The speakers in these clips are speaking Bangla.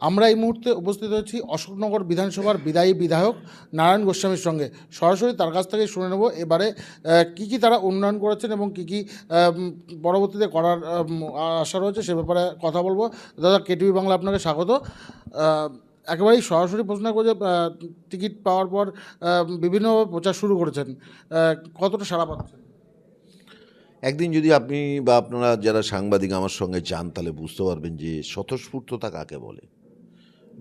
আমরা এই মুহূর্তে উপস্থিত হয়েছি অশোকনগর বিধানসভার বিদায়ী বিধায়ক নারায়ণ গোস্বামীর সঙ্গে। সরাসরি তার কাছ থেকে শুনে নেব এবারে কী কী তারা উন্নয়ন করেছেন এবং কী কী পরবর্তীতে করার আশা রয়েছে সে ব্যাপারে কথা বলবো। দাদা, কেটিভি বাংলা আপনাকে স্বাগত। একেবারেই সরাসরি প্রশ্ন করবো যে টিকিট পাওয়ার পর বিভিন্নভাবে প্রচার শুরু করেছেন, কতটা সাড়া পাচ্ছেন? একদিন যদি আপনি বা আপনারা যারা সাংবাদিক আমার সঙ্গে যান তাহলে বুঝতে পারবেন যে স্বতঃস্ফূর্ততা কাকে বলে।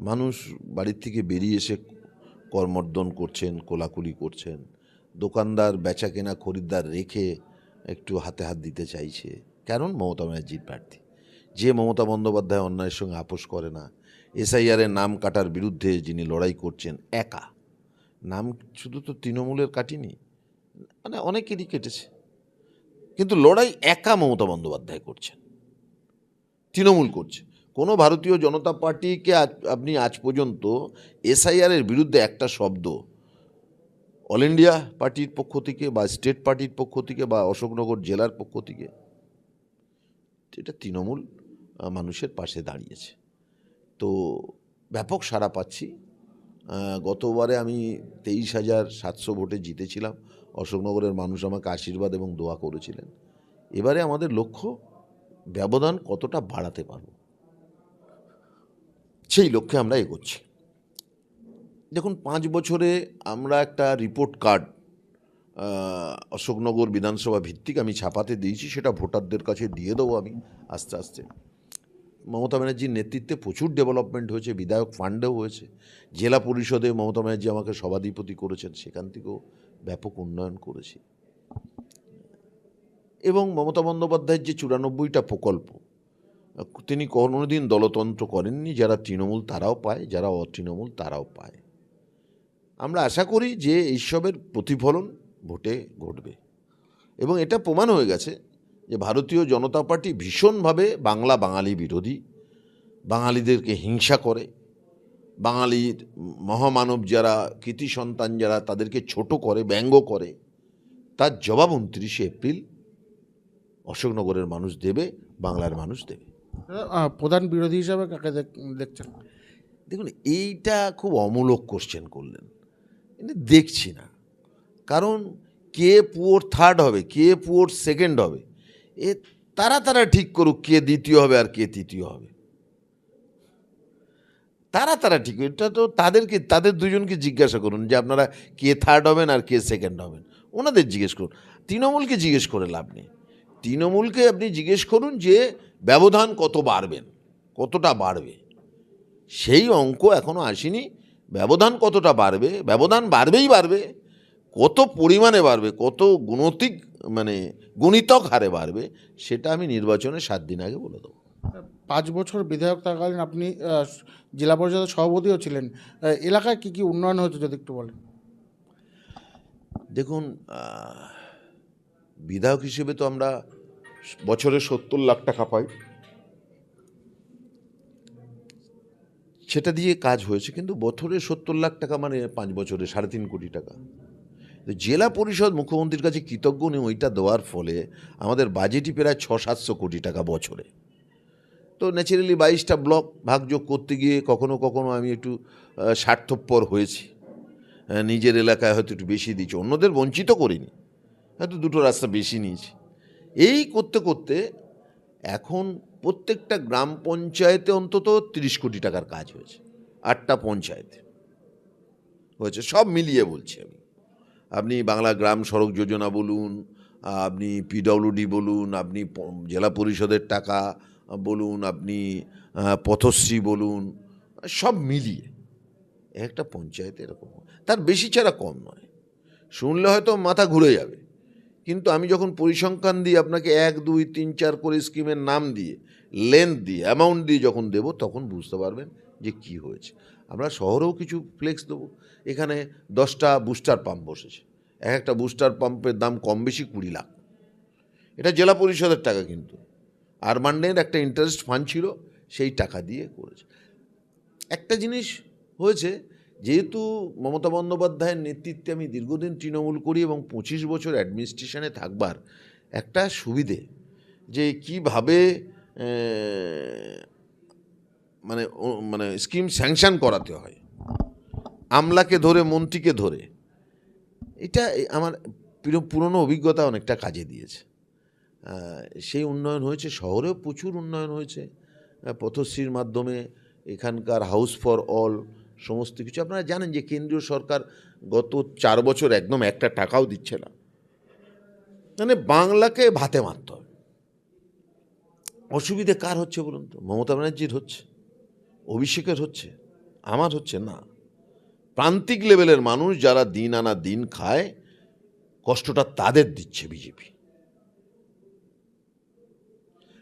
মানুষ বাড়ির থেকে বেরিয়ে এসে কর্মর্দন করছেন, কোলাকুলি করছেন, দোকানদার বেচা কেনা খরিদ্দার রেখে একটু হাতে হাত দিতে চাইছে, কারণ মমতা ব্যানার্জির প্রার্থী। যে মমতা বন্দ্যোপাধ্যায় অন্যায়ের সঙ্গে আপোষ করে না, এসআইআরের নাম কাটার বিরুদ্ধে যিনি লড়াই করছেন একা, নাম শুধু তো তৃণমূলের কাটিনি, মানে অনেকেরই কেটেছে, কিন্তু লড়াই একা মমতা বন্দ্যোপাধ্যায় করছেন, তৃণমূল করছে। কোনো ভারতীয় জনতা পার্টিকে আপনি আজ পর্যন্ত এসআইআরের বিরুদ্ধে একটা শব্দ অল ইন্ডিয়া পার্টির পক্ষ থেকে বা স্টেট পার্টির পক্ষ থেকে বা অশোকনগর জেলার পক্ষ থেকে, এটা তৃণমূল মানুষের পাশে দাঁড়িয়েছে। তো ব্যাপক সাড়া পাচ্ছি। গতবারে আমি 23,700 ভোটে জিতেছিলাম। অশোকনগরের মানুষ আমাকে আশীর্বাদ এবং দোয়া করেছিলেন। এবারে আমাদের লক্ষ্য ব্যবধান কতটা বাড়াতে পারব, সেই লক্ষ্যে আমরা এগোচ্ছি। দেখুন, 5 বছরে আমরা একটা রিপোর্ট কার্ড অশোকনগর বিধানসভা ভিত্তিক আমি ছাপাতে দিয়েছি, সেটা ভোটারদের কাছে দিয়ে দেবো আমি আস্তে আস্তে। মমতা ব্যানার্জির নেতৃত্বে প্রচুর ডেভেলপমেন্ট হয়েছে, বিধায়ক ফান্ডেও হয়েছে, জেলা পরিষদে মমতা ব্যানার্জি আমাকে সভাধিপতি করেছেন, সেখান থেকেও ব্যাপক উন্নয়ন করেছি। এবং মমতা বন্দ্যোপাধ্যায়ের যে 94টা প্রকল্প, তিনি কোনোদিন দলতন্ত্র করেননি। যারা তৃণমূল তারাও পায়, যারা অতৃণমূল তারাও পায়। আমরা আশা করি যে এইসবের প্রতিফলন ভোটে ঘটবে। এবং এটা প্রমাণ হয়ে গেছে যে ভারতীয় জনতা পার্টি ভীষণভাবে বাঙালি বিরোধী, বাঙালিদেরকে হিংসা করে, বাঙালির মহামানব যারা, কৃতি সন্তান যারা, তাদেরকে ছোট করে, ব্যঙ্গ করে। তার জবাব 29শে এপ্রিল অশোকনগরের মানুষ দেবে, বাংলার মানুষ দেবে। প্রধান বিরোধী হিসাবে কাকে দেখছেন? দেখুন, এইটা খুব অমূলক কোশ্চেন করলেন। দেখছি না, কারণ কে পুয়োর থার্ড হবে, কে পুয়োর সেকেন্ড হবে, তারা ঠিক করুক কে দ্বিতীয় হবে আর কে তৃতীয় হবে। তারা ঠিক, এটা তো তাদের দুজনকে জিজ্ঞাসা করুন যে আপনারা কে থার্ড হবেন আর কে সেকেন্ড হবেন, ওনাদের জিজ্ঞেস করুন। তৃণমূলকে জিজ্ঞেস করে লাভ নেই। তৃণমূলকে আপনি জিজ্ঞেস করুন যে ব্যবধান কতটা বাড়বে। সেই অঙ্ক এখনও আসেনি। ব্যবধান কতটা বাড়বে, ব্যবধান বাড়বে, কত পরিমাণে বাড়বে, কত গুণিতক হারে বাড়বে, সেটা আমি নির্বাচনের 7 দিন আগে বলে দেবো। 5 বছর বিধায়ক থাকাকালীন আপনি জেলা পরিষদের সভাপতিও ছিলেন। এলাকায় কী কী উন্নয়ন হয়েছে যদি একটু বলেন? দেখুন, বিধায়ক হিসেবে তো আমরা বছরে 70 লাখ টাকা পাই, সেটা দিয়ে কাজ হয়েছে। কিন্তু বছরে 70 লাখ টাকা মানে 5 বছরে 3.5 কোটি টাকা। জেলা পরিষদ মুখ্যমন্ত্রীর কাছে কৃতজ্ঞ নেই, ওইটা দেওয়ার ফলে আমাদের বাজেটই প্রায় 600-700 কোটি টাকা বছরে। তো ন্যাচারালি 22টা ব্লক ভাগযোগ করতে গিয়ে কখনো কখনো আমি একটু স্বার্থপর হয়েছি। নিজের এলাকায় হয়তো একটু বেশি দিয়েছি, অন্যদের বঞ্চিত করিনি, হয়তো 2টো রাস্তা বেশি নিয়েছি। এই করতে করতে এখন প্রত্যেকটা গ্রাম পঞ্চায়েতে অন্তত 30 কোটি টাকার কাজ হয়েছে। 8টা পঞ্চায়েতে হয়েছে, সব মিলিয়ে বলছি আমি। আপনি বাংলা গ্রাম সড়ক যোজনা বলুন, আপনি পিডব্লিউডি বলুন, আপনি জেলা পরিষদের টাকা বলুন, আপনি পথশ্রী বলুন, সব মিলিয়ে একটা পঞ্চায়েতে এরকম, তার বেশি ছাড়া কম নয়। শুনলে হয়তো মাথা ঘুরে যাবে, কিন্তু আমি যখন পরিসংখ্যান দিয়ে আপনাকে 1, 2, 3, 4 করে স্কিমের নাম দিয়ে, লেন্থ দিয়ে, অ্যামাউন্ট দিয়ে যখন দেব, তখন বুঝতে পারবেন যে কি হয়েছে। আমরা শহরেও কিছু ফ্লেক্স দেবো। এখানে 10টা বুস্টার পাম্প বসেছে, একটা বুস্টার পাম্পের দাম কম বেশি 20 লাখ। এটা জেলা পরিষদের টাকা, কিন্তু আরবানের একটা ইন্টারেস্ট ফান্ড ছিল, সেই টাকা দিয়ে করেছে। একটা জিনিস হয়েছে, যেহেতু মমতা বন্দ্যোপাধ্যায়ের নেতৃত্বে আমি দীর্ঘদিন তৃণমূল করি এবং 25 বছর অ্যাডমিনিস্ট্রেশনে থাকবার একটা সুবিধে, যে কিভাবে মানে স্কিম স্যাংশন করাতে হয়, আমলাকে ধরে মন্ত্রীকে ধরে, এটা আমার পুরনো অভিজ্ঞতা অনেকটা কাজে দিয়েছে। সেই উন্নয়ন হয়েছে, শহরেও প্রচুর উন্নয়ন হয়েছে পথশ্রীর মাধ্যমে, এখানকার হাউস ফর অল সমস্ত কিছু। আপনারা জানেন যে কেন্দ্রীয় সরকার গত 4 বছর একদম একটা টাকাও দিচ্ছে না, মানে বাংলাকে ভাতে মারতে হবে। অসুবিধে কার হচ্ছে বলুন তো? মমতা ব্যানার্জির হচ্ছে, অভিষেকের হচ্ছে, আমার হচ্ছে না। প্রান্তিক লেভেলের মানুষ যারা দিন আনা দিন খায়, কষ্টটা তাদের দিচ্ছে বিজেপি।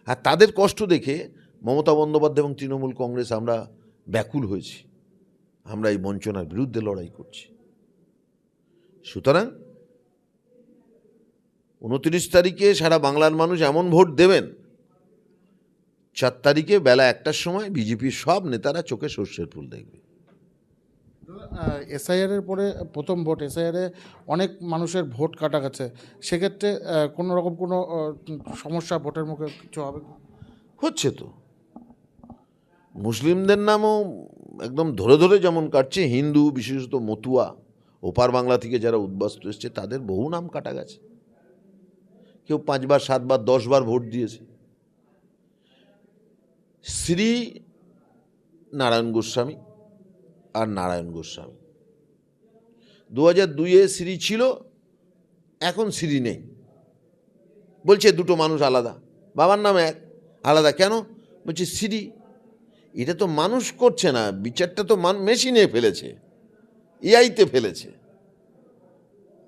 আর তাদের কষ্ট দেখে মমতা বন্দ্যোপাধ্যায় এবং তৃণমূল কংগ্রেস আমরা ব্যাকুল হয়েছি, আমরা এই বঞ্চনার বিরুদ্ধে লড়াই করছি। সুতরাং 29 তারিখে সারা বাংলার মানুষ এমন ভোট দেবেন, 4 তারিখে বেলা 1টার সময় বিজেপির সব নেতারা চোখে সর্ষের ফুল দেখবে। এসআইআরের পরে প্রথম ভোট, এসআইআরে অনেক মানুষের ভোট কাটা গেছে, সেক্ষেত্রে কোনো রকম কোনো সমস্যা ভোটের মুখে কিছু হবে? হচ্ছে তো, মুসলিমদের নামও একদম ধরে ধরে যেমন কাটছে, হিন্দু বিশেষত মতুয়া ওপার বাংলা থেকে যারা উদ্বাস্তু এসছে তাদের বহু নাম কাটা গেছে। কেউ 5 বার 7 বার 10 বার ভোট দিয়েছে। শ্রী নারায়ণ গোস্বামী আর নারায়ণ গোস্বামী, 2002-এ শ্রী ছিল, এখন শ্রী নেই, বলছে দুটো মানুষ আলাদা, বাবার নাম এক, আলাদা কেন? বলছে শ্রী। এটা তো মানুষ করছে না, বিচারটা তো মেশিনে ফেলেছে, এআইতে ফেলেছে।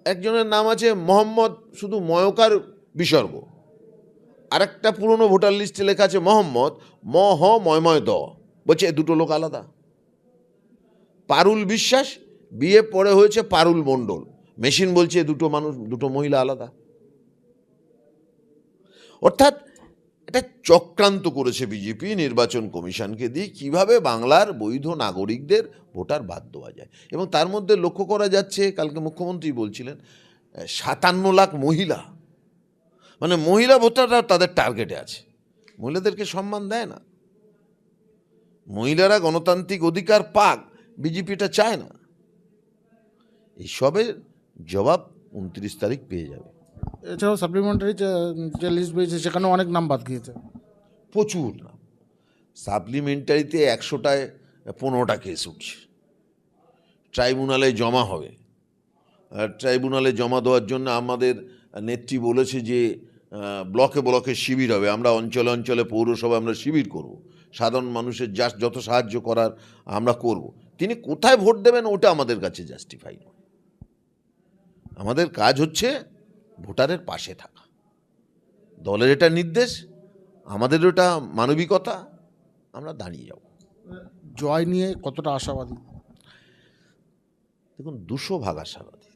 একজনের নাম আছে মোহাম্মদ, শুধু ময়কার বিসর্গ, আরেকটা পুরনো ভোটার লিস্টে লেখা আছে মোহাম্মদ মহ ময়ময় দ, বলছে দুটো লোক আলাদা। পারুল বিশ্বাস, বিয়ে পরে হয়েছে পারুল মণ্ডল, মেশিন বলছে দুটো মানুষ, দুটো মহিলা আলাদা। অর্থাৎ এটা চক্রান্ত করেছে বিজেপি নির্বাচন কমিশনকে দিয়ে কিভাবে বাংলার বৈধ নাগরিকদের ভোটার বাদ দেওয়া যায়। এবং তার মধ্যে লক্ষ্য করা যাচ্ছে, কালকে মুখ্যমন্ত্রী বলছিলেন 57 লাখ মহিলা, মানে মহিলা ভোটাররা তাদের টার্গেটে আছে। মহিলাদেরকে সম্মান দেয় না, মহিলারা গণতান্ত্রিক অধিকার পাক, বিজেপিটা চায় না। এইসবের জবাব 29 তারিখ পেয়ে যাবে। এছাড়াও সাপ্লিমেন্টারি যে লিস্ট বেরিয়েছে সেখানেও অনেক নাম বাদ গিয়েছে, প্রচুর নাম। সাপ্লিমেন্টারিতে 100টায় 15টা কেস উঠছে, ট্রাইব্যুনালে জমা হবে। ট্রাইব্যুনালে জমা দেওয়ার জন্য আমাদের নেত্রী বলেছে যে ব্লকে ব্লকে শিবির হবে, আমরা অঞ্চলে অঞ্চলে পৌরসভায় আমরা শিবির করব, সাধারণ মানুষের যত সাহায্য করার আমরা করব। তিনি কোথায় ভোট দেবেন ওটা আমাদের কাছে জাস্টিফাই নয়। আমাদের কাজ হচ্ছে ভোটারের পাশে থাকা, দলের এটা নির্দেশ, আমাদের এটা মানবিকতা, আমরা দাঁড়িয়ে যাব। জয় নিয়ে কতটা আশাবাদী? দেখুন, 200 ভাগ আশাবাদী।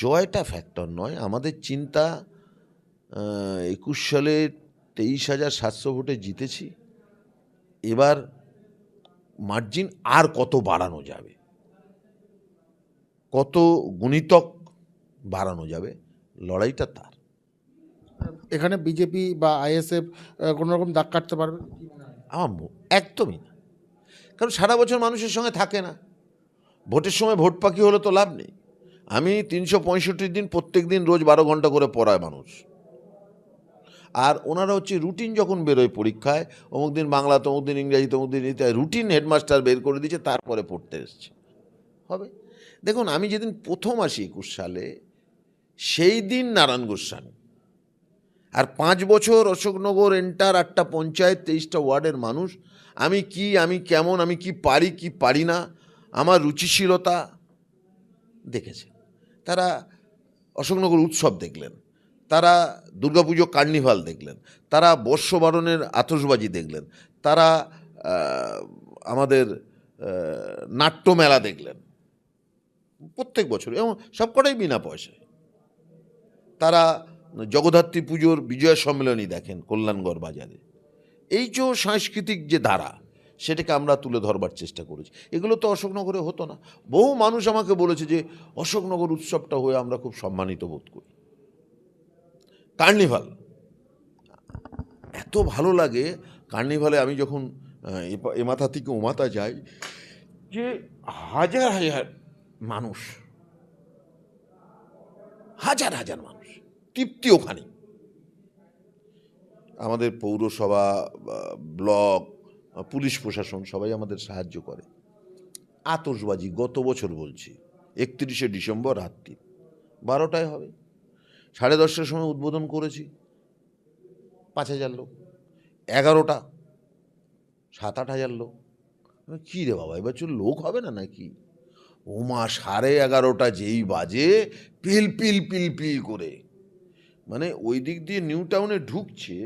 জয়টা ফ্যাক্টর নয়, আমাদের চিন্তা 21 সালে 23,700 ভোটে জিতেছি, এবার মার্জিন আর কত বাড়ানো যাবে, কত গুণিতক বাড়ানো যাবে, লড়াইটা তার। এখানে বিজেপি বা আইএসএফ কোনো রকম দাগ কাটতে পারবে? আমার একদমই না, কারণ সারা বছর মানুষের সঙ্গে থাকে না, ভোটের সময় ভোট পাখি হলে তো লাভ নেই। আমি 365 দিন প্রত্যেক দিন রোজ 12 ঘন্টা করে পড়ায় মানুষ, আর ওনারা হচ্ছে রুটিন যখন বেরোয় পরীক্ষায়, অমুক দিন বাংলা, তমুক দিন ইংরাজি, তমুক দিন ইতিহাস, রুটিন হেডমাস্টার বের করে দিয়েছে, তারপরে পড়তে এসছে হবে। দেখুন, আমি যেদিন প্রথম আসি 21 সালে, সেই দিন নারায়ণ গোস্বামী, আর 5 বছর অশোকনগর এন্টার 8টা পঞ্চায়েত 23টা ওয়ার্ডের মানুষ, আমি কেমন, আমি কি পারি কি পারি না, আমার রুচিশীলতা দেখেছে। তারা অশোকনগর উৎসব দেখলেন, তারা দুর্গাপুজো কার্নিভাল দেখলেন, তারা বর্ষবরণের আতশবাজি দেখলেন, তারা আমাদের নাট্যমেলা দেখলেন প্রত্যেক বছর, এবং সবকটাই বিনা পয়সায়। তারা জগদ্ধাত্রী পুজোর বিজয় সম্মেলনী দেখেন কল্যাণগড় বাজারে। এই যে সাংস্কৃতিক যে ধারা, সেটাকে আমরা তুলে ধরবার চেষ্টা করেছি। এগুলো তো অশোকনগরে হতো না। বহু মানুষ আমাকে বলেছে যে অশোকনগর উৎসবটা হয়ে আমরা খুব সম্মানিত বোধ করি। কার্নিভাল এত ভালো লাগে, কার্নিভালে আমি যখন এ মাথা থেকে ও মাথা যায় যে হাজার হাজার মানুষ, হাজার হাজার মানুষ, তৃপ্তি ওখানে। আমাদের পৌরসভা, ব্লক, পুলিশ প্রশাসন সবাই আমাদের সাহায্য করে। আতশবাজি গত বছর বলছি 31শে ডিসেম্বর রাত্রি 12টায় হবে, 10:30টার সময় উদ্বোধন করেছি, 5,000 লোক। 11টা 7-8 হাজার লোক। কী রে বাবা, এবার চল লোক হবে না নাকি? ওমা 11:30 যেই বাজে পিল পিল পিল পিল করে, মানে ওই দিক দিয়ে নিউ টাউনে ঢুকছে,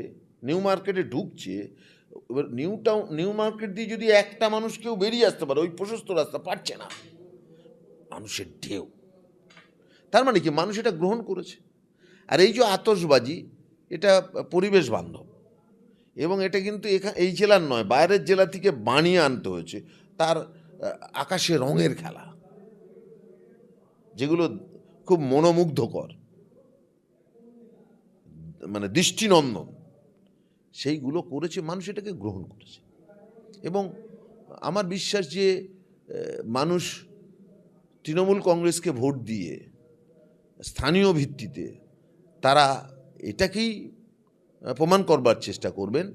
নিউ মার্কেটে ঢুকছে। এবার নিউ মার্কেট দিয়ে যদি একটা মানুষ কেউ বেরিয়ে আসতে পারে, ওই প্রশস্ত রাস্তা পারছে না, মানুষের ঢেউ। তার মানে কি, মানুষ এটা গ্রহণ করেছে। আর এই যে আতশবাজি, এটা পরিবেশ বান্ধব, এবং এটা কিন্তু এই জেলার নয়, বাইরের জেলা থেকে বানিয়ে আনতে হয়েছে। তার আকাশে রঙের খেলা, যেগুলো খুব মনোমুগ্ধকর, মানে দৃষ্টিনন্দন, সেইগুলো করেছে, মানুষ এটাকে গ্রহণ করেছে। এবং আমার বিশ্বাস যে মানুষ তৃণমূল কংগ্রেসকে ভোট দিয়ে স্থানীয় ভিত্তিতে তারা এটাকেই প্রমাণ করবার চেষ্টা করবেন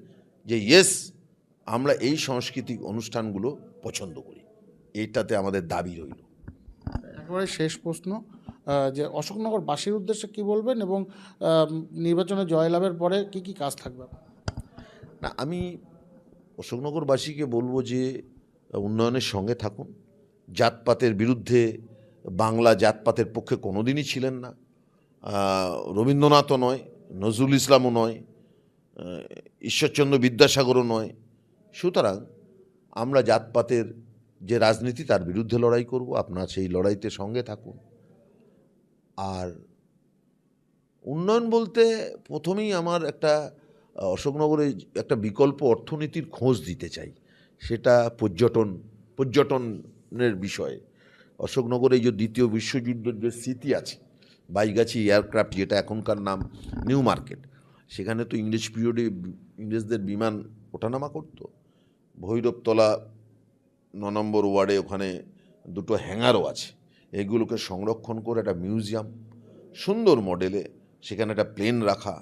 যে ইয়েস, আমরা এই সাংস্কৃতিক অনুষ্ঠানগুলো পছন্দ করি। এইটাতে আমাদের দাবি রইল। একেবারে শেষ প্রশ্ন, যে অশোকনগরবাসীর উদ্দেশ্যে কি বলবেন, এবং নির্বাচনে জয়লাভের পরে কি কি কাজ থাকবে? না, আমি অশোকনগরবাসীকে বলবো যে উন্নয়নের সঙ্গে থাকুন। জাতপাতের বিরুদ্ধে, বাংলা জাতপাতের পক্ষে কোনোদিনই ছিলেন না। রবীন্দ্রনাথও নয়, নজরুল ইসলামও নয়, ঈশ্বরচন্দ্র বিদ্যাসাগরও নয়। সুতরাং আমরা জাতপাতের যে রাজনীতি, তার বিরুদ্ধে লড়াই করব। আপনারা সেই লড়াইতে সঙ্গে থাকুন। আর উন্নয়ন বলতে প্রথমেই আমার একটা অশোকনগরে একটা বিকল্প অর্থনীতির খোঁজ দিতে চাই, সেটা পর্যটনের বিষয়ে। অশোকনগরে এই যে দ্বিতীয় বিশ্বযুদ্ধের যে স্মৃতি আছে, বাইগাছি এয়ারক্রাফট, যেটা এখনকার নাম নিউ মার্কেট, সেখানে তো ইংরেজ পিরিয়ডে ইংরেজদের বিমান ওঠানামা করতো। ভৈরবতলা 9 নম্বর ওয়ার্ডে ওখানে 2টো হ্যাঙ্গারও আছে। এগুলোকে সংরক্ষণ করে একটা মিউজিয়াম সুন্দর মডেলে, সেখানে একটা প্লেন রাখা,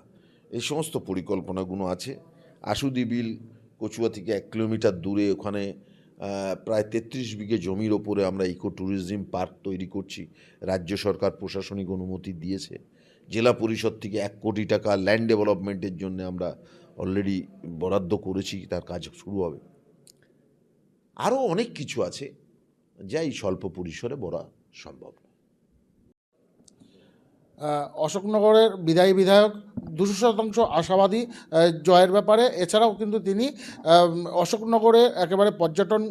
এই সমস্ত পরিকল্পনাগুলো আছে। আশুদি বিল কচুয়া থেকে 1 কিলোমিটার দূরে, ওখানে প্রায় 33 বিঘে জমির ওপরে আমরা ইকো ট্যুরিজম পার্ক তৈরি করছি। রাজ্য সরকার প্রশাসনিক অনুমতি দিয়েছে। জেলা পরিষদ থেকে 1 কোটি টাকা ল্যান্ড ডেভেলপমেন্টের জন্য আমরা অলরেডি বরাদ্দ করেছি, তার কাজ শুরু হবে। আরও অনেক কিছু আছে যা এই স্বল্প পরিসরে বলা সম্ভব। অশোকনগরের বিদায়ী বিধায়ক 200% আশাবাদী জয়ের ব্যাপারে। এছাড়াও কিন্তু তিনি অশোকনগরে একেবারে পর্যটন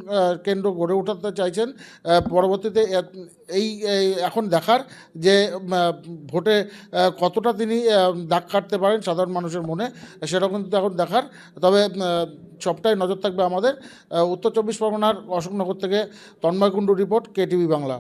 কেন্দ্র গড়ে উঠাতে চাইছেন। পরবর্তীতে এখন দেখার যে ভোটে কতটা তিনি দাগ কাটতে পারেন সাধারণ মানুষের মনে, সেটা কিন্তু এখন দেখার। তবে সবটাই নজর থাকবে আমাদের। উত্তর 24 পরগনার অশোকনগর থেকে তন্ময় কুণ্ডু রিপোর্ট, KTV বাংলা।